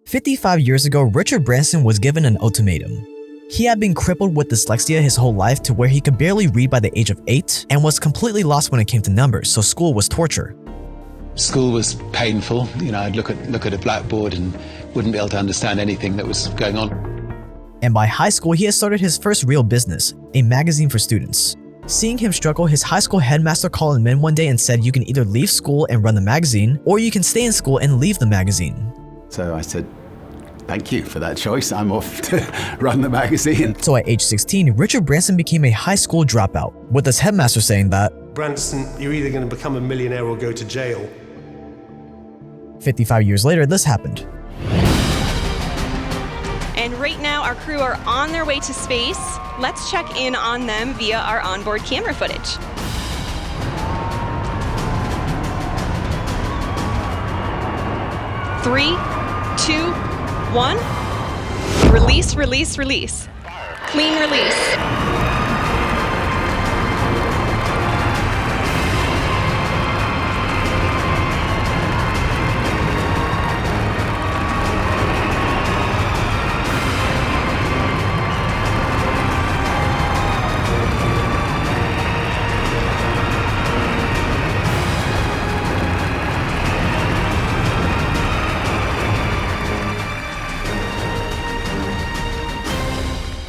55 years ago, Richard Branson was given an ultimatum. He had been crippled with dyslexia his whole life to where he could barely read by the age of 8 and was completely lost when it came to numbers, so school was torture. School was painful. I'd look at a blackboard and wouldn't be able to understand anything that was going on. And by high school, he had started his first real business, a magazine for students. Seeing him struggle, his high school headmaster called him in one day and said, "You can either leave school and run the magazine, or you can stay in school and leave the magazine." So I said, "Thank you for that choice. I'm off to run the magazine." So at age 16, Richard Branson became a high school dropout, with his headmaster saying that, "Branson, you're either going to become a millionaire or go to jail." 55 years later, this happened. And right now, our crew are on their way to space. Let's check in on them via our onboard camera footage. Three, two, one. Release, release, release. Clean release.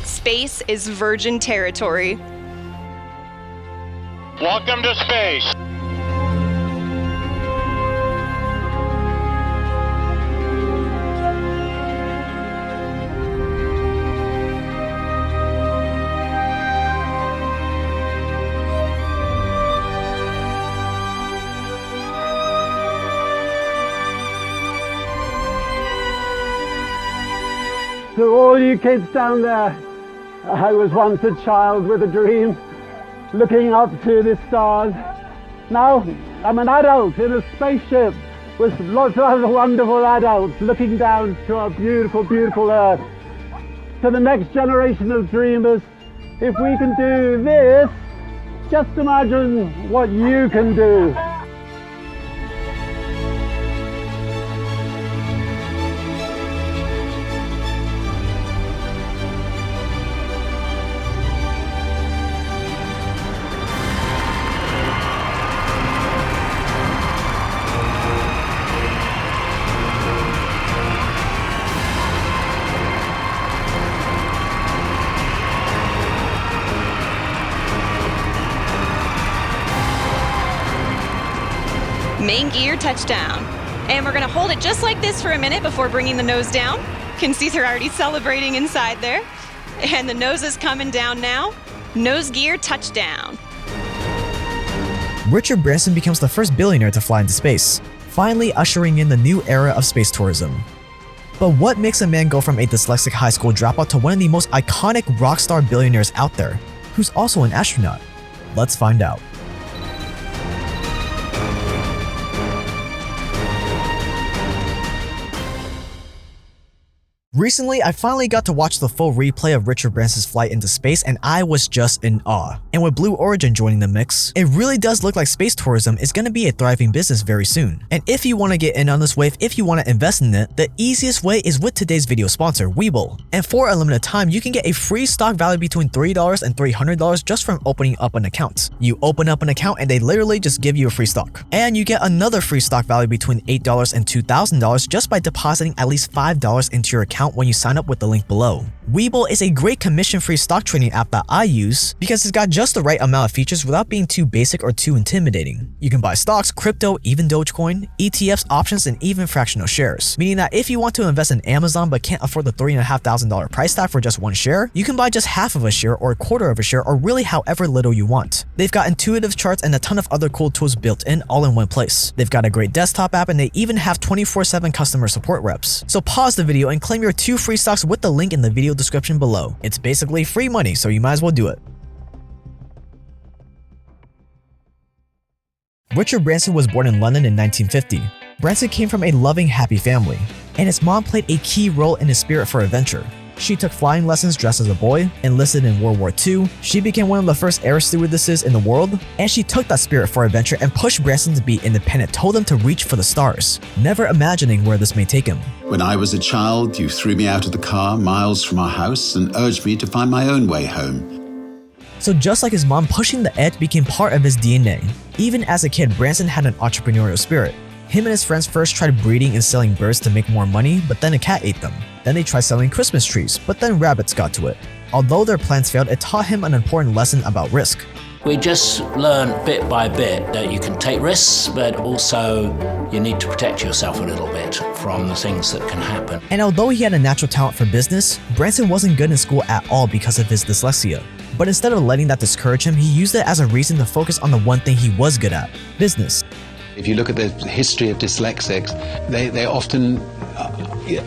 Space is virgin territory. Welcome to space. To all you kids down there, I was once a child with a dream, looking up to the stars. Now I'm an adult in a spaceship with lots of other wonderful adults looking down to our beautiful, beautiful Earth. To the next generation of dreamers, if we can do this, just imagine what you can do. Main gear touchdown. And we're gonna hold it just like this for a minute before bringing the nose down. Can see they're already celebrating inside there. And the nose is coming down now. Nose gear touchdown. Richard Branson becomes the first billionaire to fly into space, finally ushering in the new era of space tourism. But what makes a man go from a dyslexic high school dropout to one of the most iconic rock star billionaires out there, who's also an astronaut? Let's find out. Recently, I finally got to watch the full replay of Richard Branson's flight into space, and I was just in awe. And with Blue Origin joining the mix, it really does look like space tourism is going to be a thriving business very soon. And if you want to get in on this wave, if you want to invest in it, the easiest way is with today's video sponsor, Webull. And for a limited time, you can get a free stock value between $3 and $300 just from opening up an account. You open up an account and they literally just give you a free stock. And you get another free stock value between $8 and $2,000 just by depositing at least $5 into your account when you sign up with the link below. Webull is a great commission-free stock trading app that I use because it's got just the right amount of features without being too basic or too intimidating. You can buy stocks, crypto, even Dogecoin, ETFs, options, and even fractional shares, meaning that if you want to invest in Amazon but can't afford the $3,500 price tag for just one share, you can buy just half of a share or a quarter of a share or really however little you want. They've got intuitive charts and a ton of other cool tools built in all in one place. They've got a great desktop app and they even have 24/7 customer support reps. So pause the video and claim your 2 free stocks with the link in the video description below. It's basically free money, so you might as well do it. Richard Branson was born in London in 1950. Branson came from a loving, happy family, and his mom played a key role in his spirit for adventure. She took flying lessons dressed as a boy, enlisted in World War II, she became one of the first air stewardesses in the world, and she took that spirit for adventure and pushed Branson to be independent, told him to reach for the stars, never imagining where this may take him. When I was a child, you threw me out of the car miles from our house and urged me to find my own way home. So just like his mom, pushing the edge became part of his DNA. Even as a kid, Branson had an entrepreneurial spirit. Him and his friends first tried breeding and selling birds to make more money, but then a cat ate them. Then they tried selling Christmas trees, but then rabbits got to it. Although their plans failed, it taught him an important lesson about risk. We just learned bit by bit that you can take risks, but also you need to protect yourself a little bit from the things that can happen. And although he had a natural talent for business, Branson wasn't good in school at all because of his dyslexia. But instead of letting that discourage him, he used it as a reason to focus on the one thing he was good at: business. If you look at the history of dyslexics, they often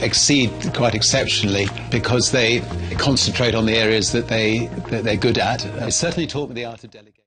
exceed quite exceptionally because they concentrate on the areas that they're good at. It certainly taught me the art of delegation.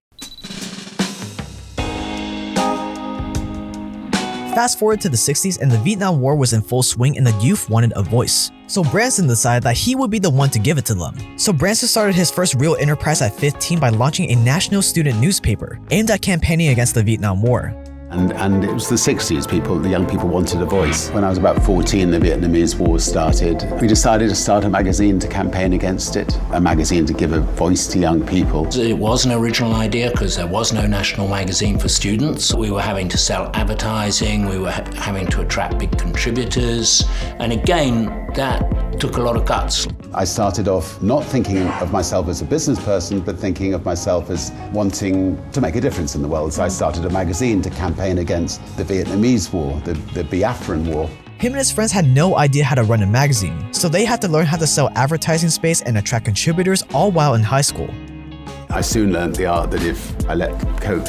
Fast forward to the 60s and the Vietnam War was in full swing and the youth wanted a voice. So Branson decided that he would be the one to give it to them. So Branson started his first real enterprise at 15 by launching a national student newspaper aimed at campaigning against the Vietnam War. And it was the 60s, the young people wanted a voice. When I was about 14, the Vietnamese War started. We decided to start a magazine to campaign against it, a magazine to give a voice to young people. It was an original idea because there was no national magazine for students. We were having to sell advertising, we were having to attract big contributors, and again, that took a lot of guts. I started off not thinking of myself as a business person, but thinking of myself as wanting to make a difference in the world. So I started a magazine to campaign against the Vietnamese War, the Biafran War. Him and his friends had no idea how to run a magazine, so they had to learn how to sell advertising space and attract contributors all while in high school. I soon learned the art that if I let Coke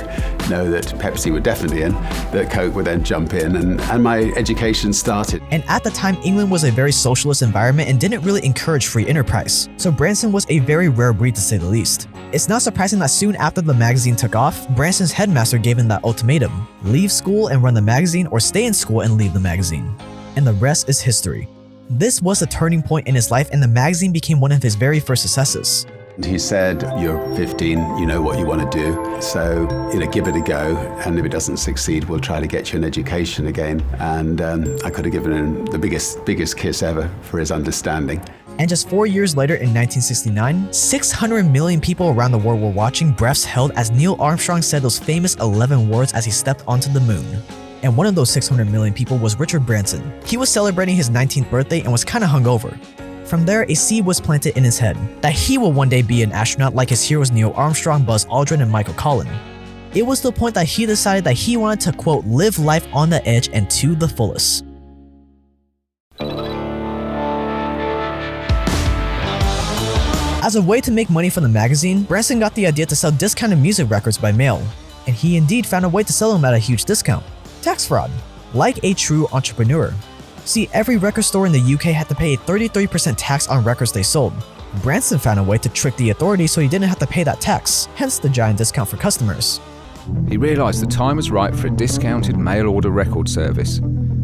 know that Pepsi were definitely in, that Coke would then jump in, and my education started. And at the time, England was a very socialist environment and didn't really encourage free enterprise, so Branson was a very rare breed to say the least. It's not surprising that soon after the magazine took off, Branson's headmaster gave him that ultimatum: leave school and run the magazine, or stay in school and leave the magazine. And the rest is history. This was a turning point in his life, and the magazine became one of his very first successes. He said, you're 15, you know what you want to do, so give it a go, and if it doesn't succeed, we'll try to get you an education again. And I could have given him the biggest kiss ever for his understanding. And just 4 years later, in 1969, 600 million people around the world were watching, breaths held, as Neil Armstrong said those famous 11 words as he stepped onto the moon. And one of those 600 million people was Richard Branson. He was celebrating his 19th birthday and was kinda hungover. From there, a seed was planted in his head that he will one day be an astronaut like his heroes Neil Armstrong, Buzz Aldrin, and Michael Collin. It was the point that he decided that he wanted to, quote, live life on the edge and to the fullest. As a way to make money from the magazine, Branson got the idea to sell discounted music records by mail. And he indeed found a way to sell them at a huge discount. Tax fraud, like a true entrepreneur. See, every record store in the UK had to pay a 33% tax on records they sold. Branson found a way to trick the authorities so he didn't have to pay that tax, hence the giant discount for customers. He realised the time was right for a discounted mail-order record service,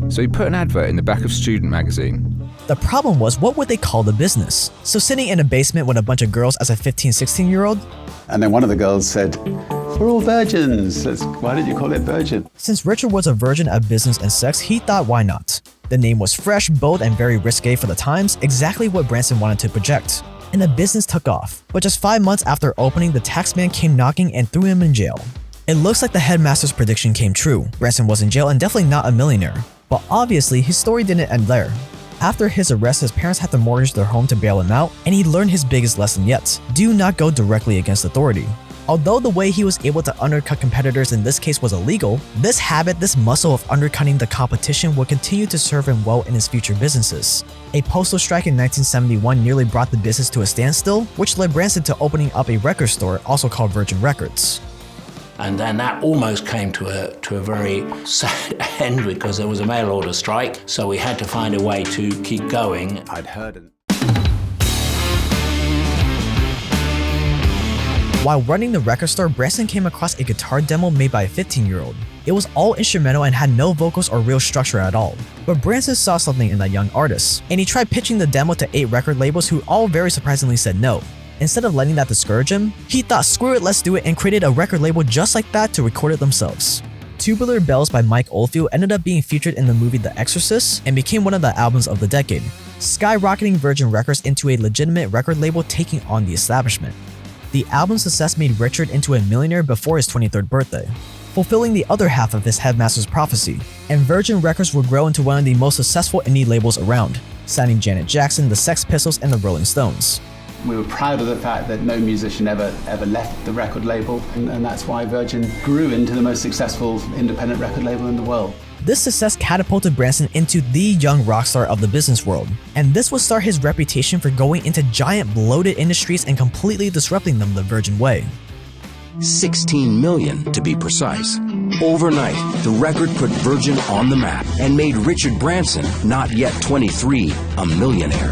so he put an advert in the back of Student magazine. The problem was, what would they call the business? So sitting in a basement with a bunch of girls as a 15, 16-year-old? And then one of the girls said, we're all virgins, why did you call it Virgin? Since Richard was a virgin at business and sex, he thought why not? The name was fresh, bold, and very risque for the times, exactly what Branson wanted to project. And the business took off. But just 5 months after opening, the taxman came knocking and threw him in jail. It looks like the headmaster's prediction came true. Branson was in jail and definitely not a millionaire. But obviously, his story didn't end there. After his arrest, his parents had to mortgage their home to bail him out, and he learned his biggest lesson yet: do not go directly against authority. Although the way he was able to undercut competitors in this case was illegal, this habit, this muscle of undercutting the competition would continue to serve him well in his future businesses. A postal strike in 1971 nearly brought the business to a standstill, which led Branson to opening up a record store, also called Virgin Records. And then that almost came to a very sad end because there was a mail order strike, so we had to find a way to keep going. I'd heard it. While running the record store, Branson came across a guitar demo made by a 15-year-old. It was all instrumental and had no vocals or real structure at all. But Branson saw something in that young artist, and he tried pitching the demo to 8 record labels who all very surprisingly said no. Instead of letting that discourage him, he thought screw it, let's do it, and created a record label just like that to record it themselves. Tubular Bells by Mike Oldfield ended up being featured in the movie The Exorcist and became one of the albums of the decade, skyrocketing Virgin Records into a legitimate record label taking on the establishment. The album's success made Richard into a millionaire before his 23rd birthday, fulfilling the other half of his headmaster's prophecy, and Virgin Records would grow into one of the most successful indie labels around, signing Janet Jackson, the Sex Pistols, and the Rolling Stones. We were proud of the fact that no musician ever left the record label, and that's why Virgin grew into the most successful independent record label in the world. This success catapulted Branson into the young rock star of the business world, and this would start his reputation for going into giant bloated industries and completely disrupting them the Virgin way. 16 million to be precise. Overnight, the record put Virgin on the map and made Richard Branson, not yet 23, a millionaire.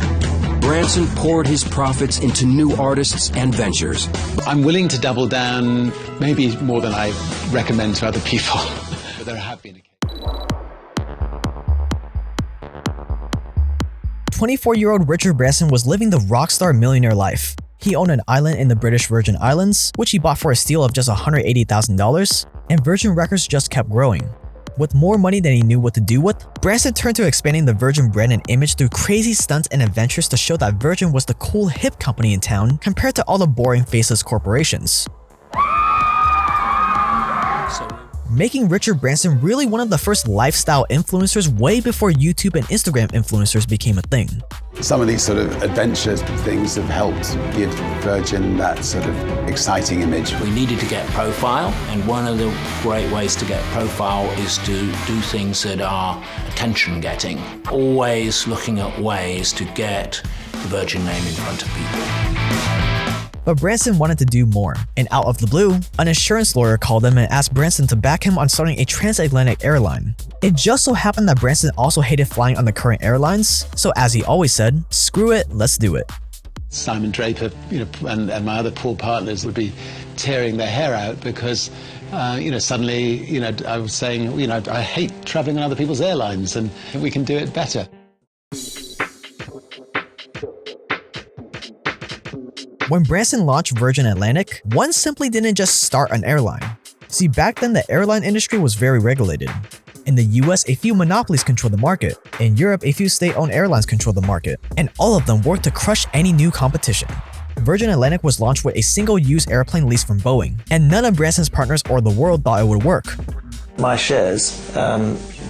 Branson poured his profits into new artists and ventures. I'm willing to double down, maybe more than I recommend to other people, but there have been occasions. 24-year-old Richard Branson was living the rockstar millionaire life. He owned an island in the British Virgin Islands, which he bought for a steal of just $180,000, and Virgin Records just kept growing. With more money than he knew what to do with, Branson turned to expanding the Virgin brand and image through crazy stunts and adventures to show that Virgin was the cool hip company in town compared to all the boring faceless corporations, making Richard Branson really one of the first lifestyle influencers way before YouTube and Instagram influencers became a thing. Some of these sort of adventure things have helped give Virgin that sort of exciting image. We needed to get profile, and one of the great ways to get profile is to do things that are attention-getting. Always looking at ways to get the Virgin name in front of people. But Branson wanted to do more, and out of the blue, an insurance lawyer called him and asked Branson to back him on starting a transatlantic airline. It just so happened that Branson also hated flying on the current airlines, so as he always said, screw it, let's do it. Simon Draper, and my other poor partners would be tearing their hair out because, suddenly, I was saying, I hate traveling on other people's airlines and we can do it better. When Branson launched Virgin Atlantic, one simply didn't just start an airline. See, back then the airline industry was very regulated. In the US, a few monopolies control the market. In Europe, a few state-owned airlines control the market, and all of them worked to crush any new competition. Virgin Atlantic was launched with a single-use airplane lease from Boeing, and none of Branson's partners or the world thought it would work. My shares,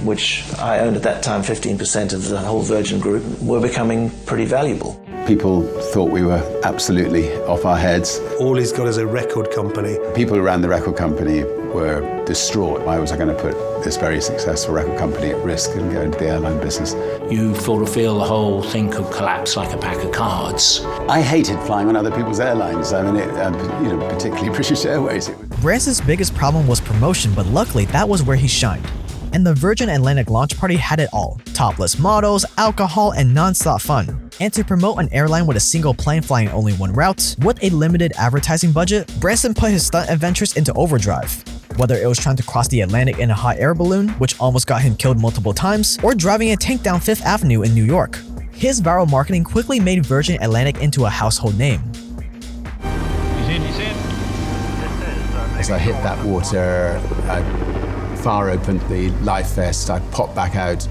which I owned at that time 15% of the whole Virgin Group, were becoming pretty valuable. People thought we were absolutely off our heads. All he's got is a record company. People around the record company were distraught. Why was I going to put this very successful record company at risk and go into the airline business? You sort of feel the whole thing could collapse like a pack of cards. I hated flying on other people's airlines. I mean, particularly British Airways. Branson's biggest problem was promotion, but luckily that was where he shined. And the Virgin Atlantic launch party had it all: topless models, alcohol, and non-stop fun. And to promote an airline with a single plane flying only one route, with a limited advertising budget, Branson put his stunt adventures into overdrive. Whether it was trying to cross the Atlantic in a hot air balloon, which almost got him killed multiple times, or driving a tank down 5th Avenue in New York. His viral marketing quickly made Virgin Atlantic into a household name. He's in. As I hit that water, I fire opened the life vest, I popped back out.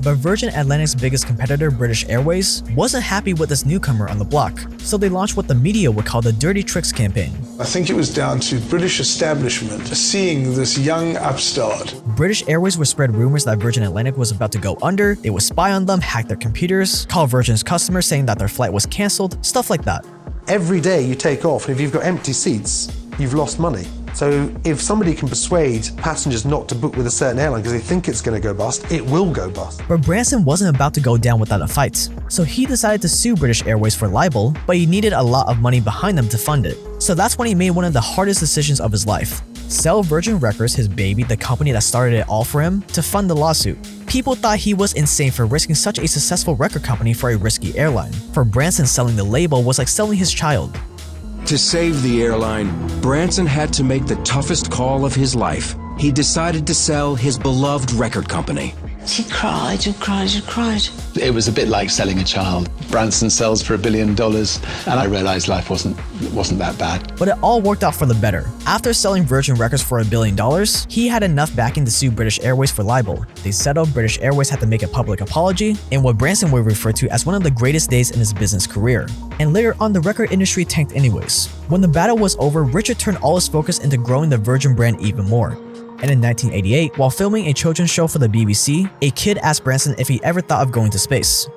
But Virgin Atlantic's biggest competitor, British Airways, wasn't happy with this newcomer on the block, so they launched what the media would call the Dirty Tricks campaign. I think it was down to British establishment seeing this young upstart. British Airways would spread rumors that Virgin Atlantic was about to go under, they would spy on them, hack their computers, call Virgin's customers saying that their flight was cancelled, stuff like that. Every day you take off, and if you've got empty seats, you've lost money. So if somebody can persuade passengers not to book with a certain airline because they think it's going to go bust, it will go bust. But Branson wasn't about to go down without a fight, so he decided to sue British Airways for libel, but he needed a lot of money behind them to fund it. So that's when he made one of the hardest decisions of his life: sell Virgin Records, his baby, the company that started it all for him, to fund the lawsuit. People thought he was insane for risking such a successful record company for a risky airline. For Branson, selling the label was like selling his child. To save the airline, Branson had to make the toughest call of his life: he decided to sell his beloved record company. She cried and cried and cried. It was a bit like selling a child. Branson sells for $1 billion, and I realized life wasn't that bad. But it all worked out for the better. After selling Virgin Records for $1 billion, he had enough backing to sue British Airways for libel. They settled, British Airways had to make a public apology, in what Branson would refer to as one of the greatest days in his business career. And later on, the record industry tanked anyways. When the battle was over, Richard turned all his focus into growing the Virgin brand even more. And in 1988, while filming a children's show for the BBC, a kid asked Branson if he ever thought of going to space.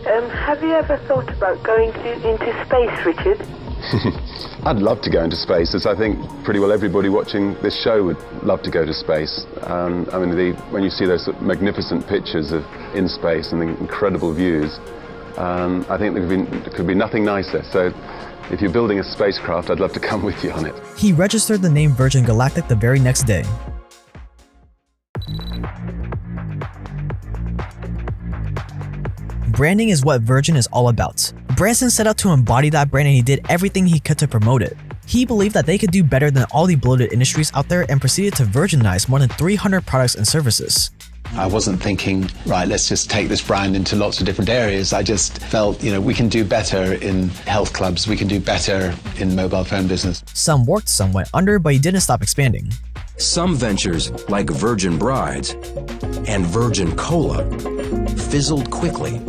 Have you ever thought about going into space, Richard? I'd love to go into space, as I think pretty well everybody watching this show would love to go to space. When you see those magnificent pictures of in space and the incredible views, I think there could be nothing nicer. So if you're building a spacecraft, I'd love to come with you on it. He registered the name Virgin Galactic the very next day. Branding is what Virgin is all about. Branson set out to embody that brand and he did everything he could to promote it. He believed that they could do better than all the bloated industries out there and proceeded to Virginize more than 300 products and services. I wasn't thinking, right, let's just take this brand into lots of different areas. I just felt, we can do better in health clubs, we can do better in mobile phone business. Some worked, some went under, but he didn't stop expanding. Some ventures, like Virgin Brides and Virgin Cola, fizzled quickly.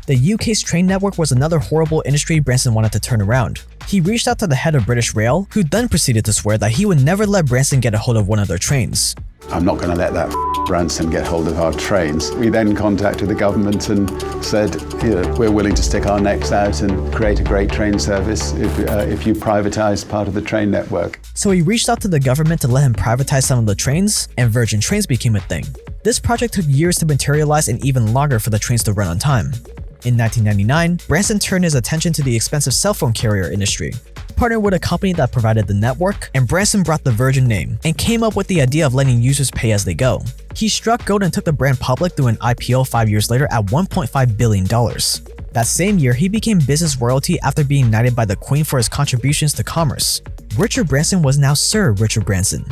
The UK's train network was another horrible industry Branson wanted to turn around. He reached out to the head of British Rail, who then proceeded to swear that he would never let Branson get a hold of one of their trains. I'm not going to let that Branson get hold of our trains. We then contacted the government and said, we're willing to stick our necks out and create a great train service if you privatise part of the train network. So he reached out to the government to let him privatize some of the trains, and Virgin Trains became a thing. This project took years to materialize and even longer for the trains to run on time. In 1999, Branson turned his attention to the expensive cell phone carrier industry, partnered with a company that provided the network, and Branson brought the Virgin name and came up with the idea of letting users pay as they go. He struck gold and took the brand public through an IPO 5 years later at $1.5 billion. That same year, he became business royalty after being knighted by the Queen for his contributions to commerce. Richard Branson was now Sir Richard Branson.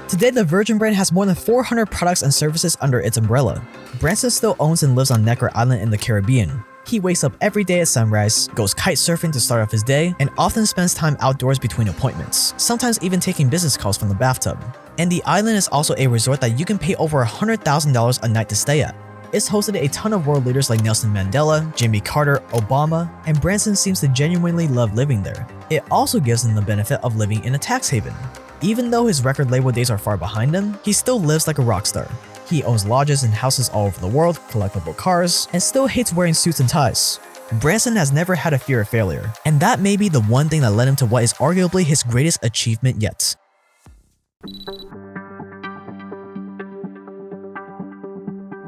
Today, the Virgin brand has more than 400 products and services under its umbrella. Branson still owns and lives on Necker Island in the Caribbean. He wakes up every day at sunrise, goes kite surfing to start off his day, and often spends time outdoors between appointments, sometimes even taking business calls from the bathtub. And the island is also a resort that you can pay over $100,000 a night to stay at. It's hosted a ton of world leaders like Nelson Mandela, Jimmy Carter, Obama, and Branson seems to genuinely love living there. It also gives him the benefit of living in a tax haven. Even though his record label days are far behind him, he still lives like a rock star. He owns lodges and houses all over the world, collectible cars, and still hates wearing suits and ties. Branson has never had a fear of failure, and that may be the one thing that led him to what is arguably his greatest achievement yet.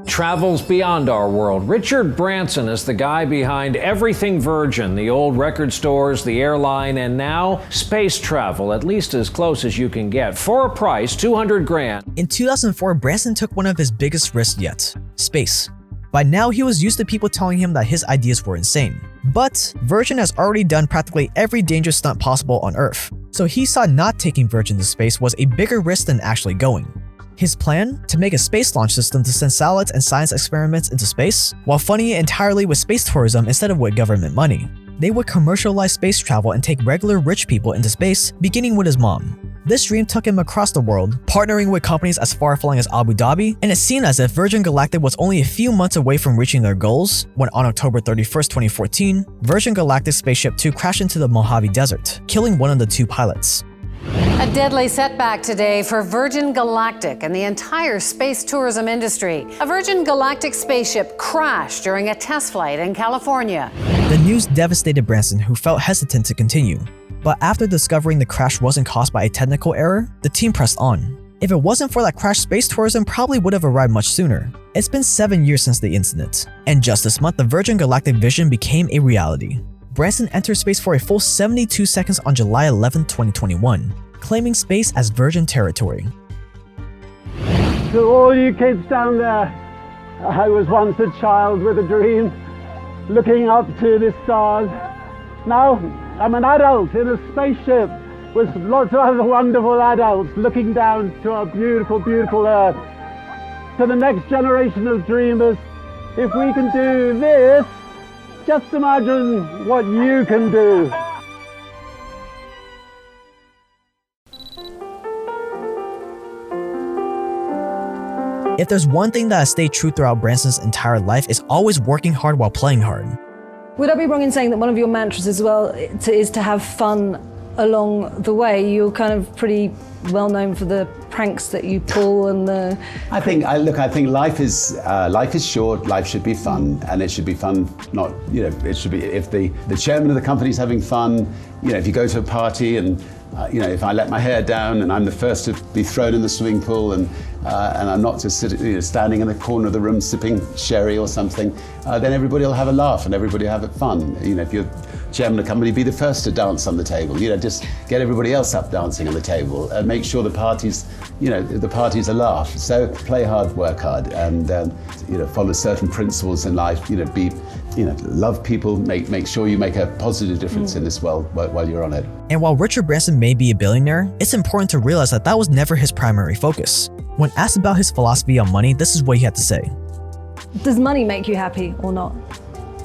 Travels beyond our world. Richard Branson is the guy behind everything Virgin, the old record stores, the airline, and now space travel, at least as close as you can get. For a price, $200 grand. In 2004, Branson took one of his biggest risks yet: space. By now, he was used to people telling him that his ideas were insane. But Virgin has already done practically every dangerous stunt possible on Earth, so he saw not taking Virgin to space was a bigger risk than actually going. His plan? To make a space launch system to send satellites and science experiments into space, while funding it entirely with space tourism instead of with government money. They would commercialize space travel and take regular rich people into space, beginning with his mom. This dream took him across the world, partnering with companies as far-flung as Abu Dhabi, and it seemed as if Virgin Galactic was only a few months away from reaching their goals when on October 31st, 2014, Virgin Galactic Spaceship 2 crashed into the Mojave Desert, killing one of the two pilots. A deadly setback today for Virgin Galactic and the entire space tourism industry. A Virgin Galactic spaceship crashed during a test flight in California. The news devastated Branson, who felt hesitant to continue. But after discovering the crash wasn't caused by a technical error, the team pressed on. If it wasn't for that crash, space tourism probably would have arrived much sooner. It's been 7 years since the incident, and just this month the Virgin Galactic vision became a reality. Branson entered space for a full 72 seconds on July 11, 2021, claiming space as Virgin territory. To all you kids down there, I was once a child with a dream, looking up to the stars. Now I'm an adult in a spaceship with lots of other wonderful adults looking down to our beautiful, beautiful Earth. To the next generation of dreamers, if we can do this, just imagine what you can do. If there's one thing that has stayed true throughout Branson's entire life, it's always working hard while playing hard. Would I be wrong in saying that one of your mantras as well is to have fun along the way? You're kind of pretty well known for the pranks that you pull and the... I think life is short, life should be fun, and it should be fun, not, it should be, if the chairman of the company's having fun, if you go to a party and if I let my hair down and I'm the first to be thrown in the swimming pool and I'm not just standing in the corner of the room sipping sherry or something, then everybody will have a laugh and everybody will have it fun. If you're chairman of the company, be the first to dance on the table. Just get everybody else up dancing on the table and make sure the party's a laugh. So play hard, work hard, and follow certain principles in life. Love people, make sure you make a positive difference in this world while you're on it. And while Richard Branson may be a billionaire, it's important to realize that was never his primary focus. When asked about his philosophy on money, this is what he had to say. Does money make you happy or not?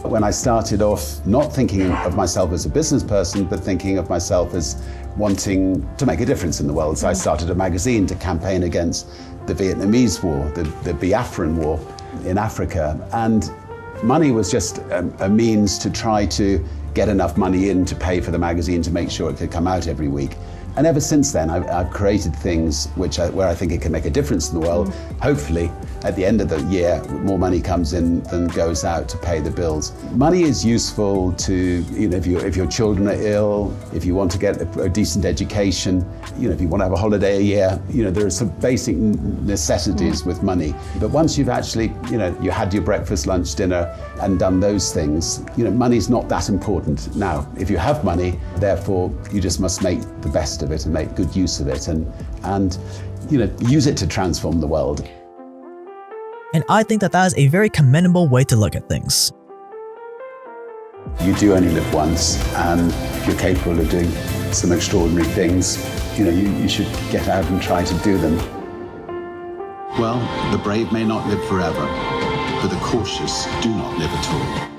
When I started off not thinking of myself as a business person, but thinking of myself as wanting to make a difference in the world. So I started a magazine to campaign against the Vietnamese War, the Biafran War in Africa. And money was just a means to try to get enough money in to pay for the magazine to make sure it could come out every week. And ever since then, I've created things where I think it can make a difference in the world. Hopefully, at the end of the year, more money comes in than goes out to pay the bills. Money is useful to, if your children are ill, if you want to get a decent education, if you want to have a holiday a year, there are some basic necessities with money. But once you've actually, you had your breakfast, lunch, dinner, and done those things, money's not that important. Now, if you have money, therefore, you just must make the best of it and make good use of it and use it to transform the world. And I think that is a very commendable way to look at things. You do only live once, and if you're capable of doing some extraordinary things, you should get out and try to do them. Well, the brave may not live forever, but the cautious do not live at all.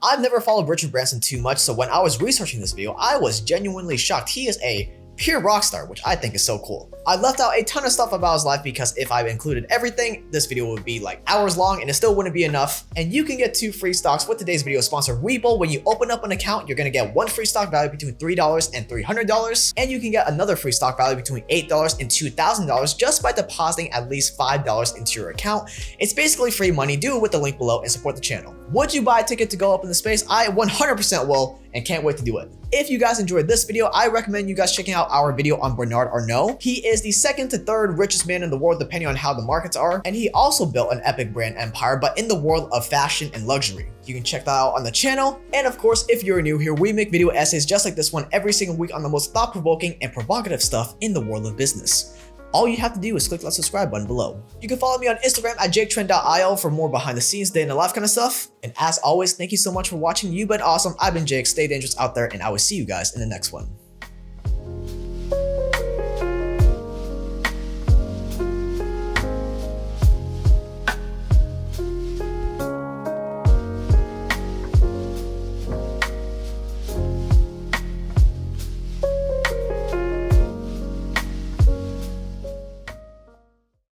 I've never followed Richard Branson too much, so when I was researching this video, I was genuinely shocked. He is a pure rock star, which I think is so cool. I left out a ton of stuff about his life because if I included everything, this video would be like hours long and it still wouldn't be enough. And you can get 2 free stocks with today's video sponsor, Webull. When you open up an account, you're gonna get 1 free stock value between $3 and $300, and you can get another free stock value between $8 and $2,000 just by depositing at least $5 into your account. It's basically free money. Do it with the link below and support the channel. Would you buy a ticket to go up in the space? I 100% will, and can't wait to do it. If you guys enjoyed this video, I recommend you guys checking out our video on Bernard Arnault. He is the 2nd to 3rd richest man in the world depending on how the markets are, and he also built an epic brand empire, but in the world of fashion and luxury. You can check that out on the channel. And of course, if you're new here, we make video essays just like this one every single week on the most thought-provoking and provocative stuff in the world of business. All you have to do is click that subscribe button below. You can follow me on Instagram at jaketrend.io for more behind the scenes, day in the life kind of stuff. And as always, thank you so much for watching. You've been awesome. I've been Jake. Stay dangerous out there, and I will see you guys in the next one.